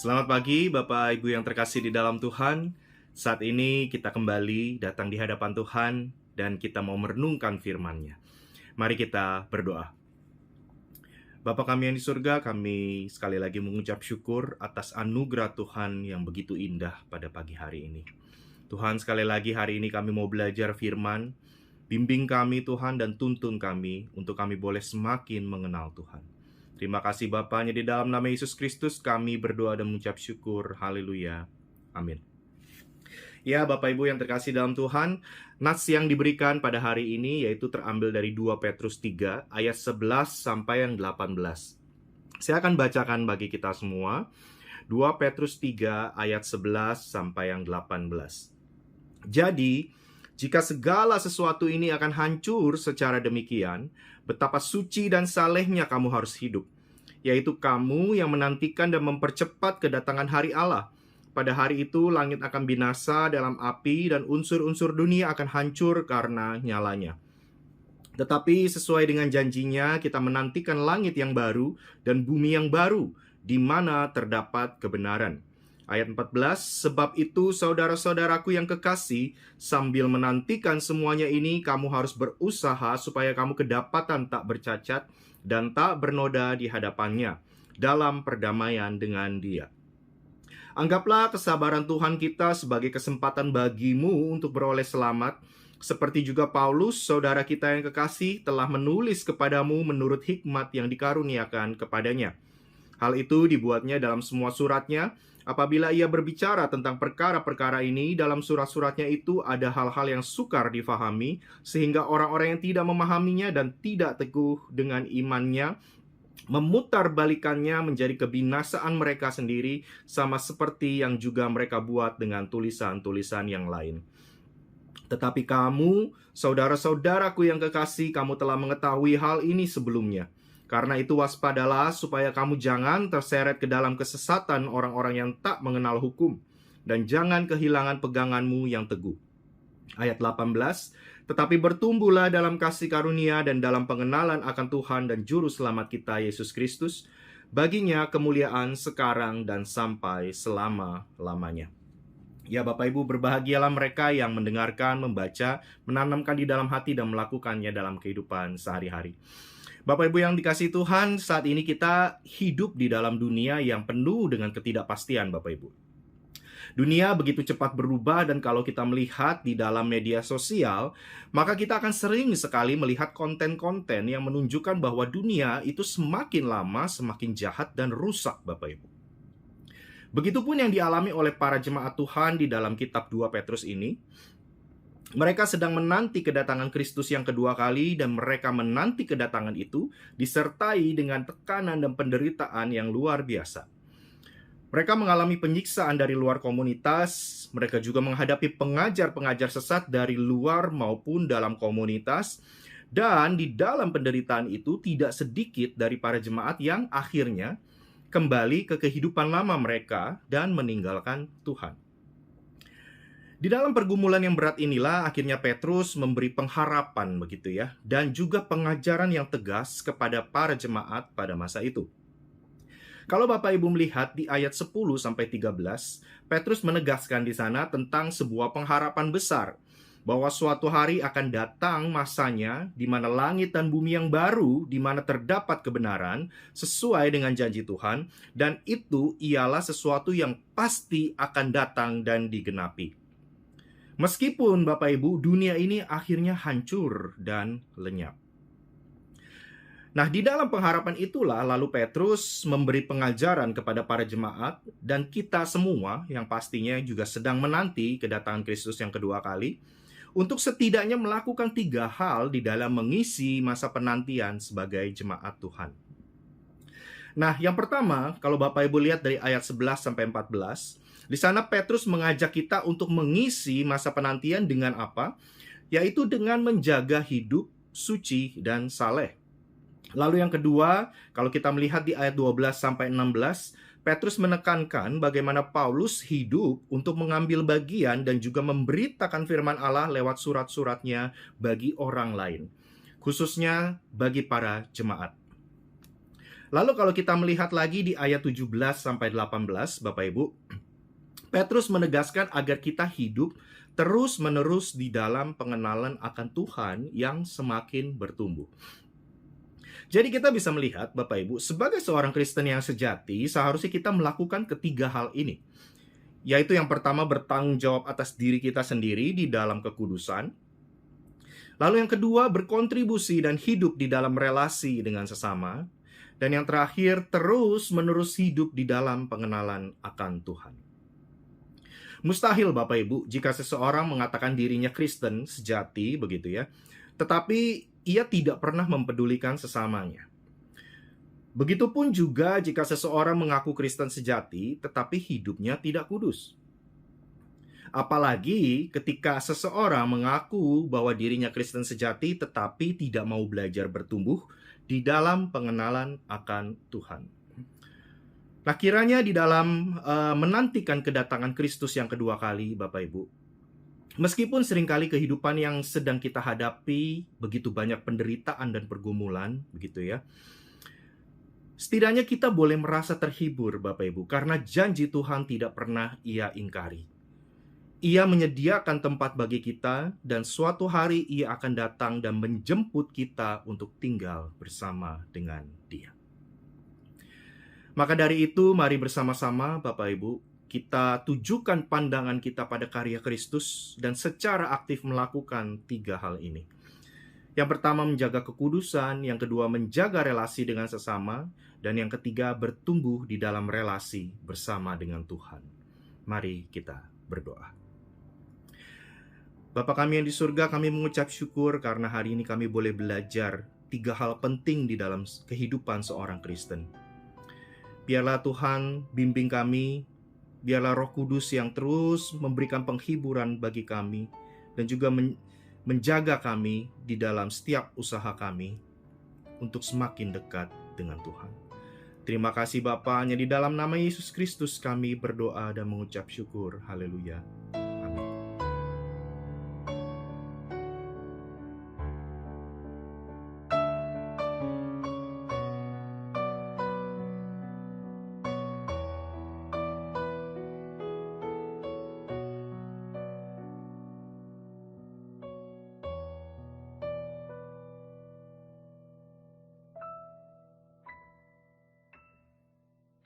Selamat pagi Bapak Ibu yang terkasih di dalam Tuhan. Saat ini kita kembali datang di hadapan Tuhan dan kita mau merenungkan firman-Nya. Mari kita berdoa. Bapa kami yang di surga, kami sekali lagi mengucap syukur atas anugerah Tuhan yang begitu indah pada pagi hari ini. Tuhan, sekali lagi hari ini kami mau belajar firman. Bimbing kami Tuhan dan tuntun kami untuk kami boleh semakin mengenal Tuhan. Terima kasih Bapaknya, di dalam nama Yesus Kristus kami berdoa dan mengucap syukur. Haleluya. Amin. Ya Bapak Ibu yang terkasih dalam Tuhan, nats yang diberikan pada hari ini yaitu terambil dari 2 Petrus 3 ayat 11 sampai yang 18. Saya akan bacakan bagi kita semua. 2 Petrus 3 ayat 11 sampai yang 18. Jadi, jika segala sesuatu ini akan hancur secara demikian, betapa suci dan salehnya kamu harus hidup, yaitu kamu yang menantikan dan mempercepat kedatangan hari Allah. Pada hari itu langit akan binasa dalam api dan unsur-unsur dunia akan hancur karena nyalanya. Tetapi sesuai dengan janjinya, kita menantikan langit yang baru dan bumi yang baru, di mana terdapat kebenaran. Ayat 14, sebab itu saudara-saudaraku yang kekasih, sambil menantikan semuanya ini, kamu harus berusaha supaya kamu kedapatan tak bercacat dan tak bernoda di hadapannya, dalam perdamaian dengan Dia. Anggaplah kesabaran Tuhan kita sebagai kesempatan bagimu untuk beroleh selamat, seperti juga Paulus, saudara kita yang kekasih, telah menulis kepadamu menurut hikmat yang dikaruniakan kepadanya. Hal itu dibuatnya dalam semua suratnya. Apabila ia berbicara tentang perkara-perkara ini, dalam surat-suratnya itu ada hal-hal yang sukar difahami, sehingga orang-orang yang tidak memahaminya dan tidak teguh dengan imannya memutarbalikannya menjadi kebinasaan mereka sendiri, sama seperti yang juga mereka buat dengan tulisan-tulisan yang lain. Tetapi kamu, saudara-saudaraku yang kekasih, kamu telah mengetahui hal ini sebelumnya. Karena itu waspadalah supaya kamu jangan terseret ke dalam kesesatan orang-orang yang tak mengenal hukum, dan jangan kehilangan peganganmu yang teguh. Ayat 18, tetapi bertumbuhlah dalam kasih karunia dan dalam pengenalan akan Tuhan dan Juru Selamat kita Yesus Kristus. Baginya kemuliaan sekarang dan sampai selama-lamanya. Ya Bapak Ibu, berbahagialah mereka yang mendengarkan, membaca, menanamkan di dalam hati dan melakukannya dalam kehidupan sehari-hari. Bapak Ibu yang dikasihi Tuhan, saat ini kita hidup di dalam dunia yang penuh dengan ketidakpastian Bapak Ibu. Dunia begitu cepat berubah, dan kalau kita melihat di dalam media sosial, maka kita akan sering sekali melihat konten-konten yang menunjukkan bahwa dunia itu semakin lama semakin jahat dan rusak Bapak Ibu. Begitupun yang dialami oleh para jemaat Tuhan di dalam kitab 2 Petrus ini. Mereka sedang menanti kedatangan Kristus yang kedua kali, dan mereka menanti kedatangan itu disertai dengan tekanan dan penderitaan yang luar biasa. Mereka mengalami penyiksaan dari luar komunitas, mereka juga menghadapi pengajar-pengajar sesat dari luar maupun dalam komunitas, dan di dalam penderitaan itu tidak sedikit dari para jemaat yang akhirnya kembali ke kehidupan lama mereka dan meninggalkan Tuhan. Di dalam pergumulan yang berat inilah akhirnya Petrus memberi pengharapan begitu ya, dan juga pengajaran yang tegas kepada para jemaat pada masa itu. Kalau Bapak Ibu melihat di ayat 10 sampai 13, Petrus menegaskan di sana tentang sebuah pengharapan besar bahwa suatu hari akan datang masanya di mana langit dan bumi yang baru, di mana terdapat kebenaran sesuai dengan janji Tuhan, dan itu ialah sesuatu yang pasti akan datang dan digenapi. Meskipun Bapak Ibu, dunia ini akhirnya hancur dan lenyap. Nah, di dalam pengharapan itulah lalu Petrus memberi pengajaran kepada para jemaat dan kita semua yang pastinya juga sedang menanti kedatangan Kristus yang kedua kali, untuk setidaknya melakukan 3 hal di dalam mengisi masa penantian sebagai jemaat Tuhan. Nah, yang pertama, kalau Bapak Ibu lihat dari ayat 11 sampai 14, di sana Petrus mengajak kita untuk mengisi masa penantian dengan apa? Yaitu dengan menjaga hidup suci dan saleh. Lalu yang kedua, kalau kita melihat di ayat 12 sampai 16, Petrus menekankan bagaimana Paulus hidup untuk mengambil bagian dan juga memberitakan firman Allah lewat surat-suratnya bagi orang lain, khususnya bagi para jemaat. Lalu kalau kita melihat lagi di ayat 17 sampai 18, Bapak Ibu, Petrus menegaskan agar kita hidup terus-menerus di dalam pengenalan akan Tuhan yang semakin bertumbuh. Jadi kita bisa melihat, Bapak Ibu, sebagai seorang Kristen yang sejati, seharusnya kita melakukan ketiga hal ini. Yaitu yang pertama, bertanggung jawab atas diri kita sendiri di dalam kekudusan. Lalu yang kedua, berkontribusi dan hidup di dalam relasi dengan sesama. Dan yang terakhir, terus-menerus hidup di dalam pengenalan akan Tuhan. Mustahil, Bapak Ibu, jika seseorang mengatakan dirinya Kristen sejati, begitu ya, tetapi ia tidak pernah mempedulikan sesamanya. Begitupun juga jika seseorang mengaku Kristen sejati, tetapi hidupnya tidak kudus. Apalagi ketika seseorang mengaku bahwa dirinya Kristen sejati, tetapi tidak mau belajar bertumbuh di dalam pengenalan akan Tuhan. Nah, kiranya di dalam menantikan kedatangan Kristus yang kedua kali, Bapak Ibu, meskipun seringkali kehidupan yang sedang kita hadapi begitu banyak penderitaan dan pergumulan, begitu ya, setidaknya kita boleh merasa terhibur, Bapak Ibu, karena janji Tuhan tidak pernah Ia ingkari. Ia menyediakan tempat bagi kita, dan suatu hari Ia akan datang dan menjemput kita untuk tinggal bersama dengan Dia. Maka dari itu, mari bersama-sama, Bapak Ibu, kita tujukan pandangan kita pada karya Kristus dan secara aktif melakukan tiga hal ini. Yang pertama, menjaga kekudusan. Yang kedua, menjaga relasi dengan sesama. Dan yang ketiga, bertumbuh di dalam relasi bersama dengan Tuhan. Mari kita berdoa. Bapa kami yang di surga, kami mengucap syukur karena hari ini kami boleh belajar tiga hal penting di dalam kehidupan seorang Kristen. Biarlah Tuhan bimbing kami, biarlah Roh Kudus yang terus memberikan penghiburan bagi kami dan juga menjaga kami di dalam setiap usaha kami untuk semakin dekat dengan Tuhan. Terima kasih Bapa, hanya di dalam nama Yesus Kristus kami berdoa dan mengucap syukur. Haleluya.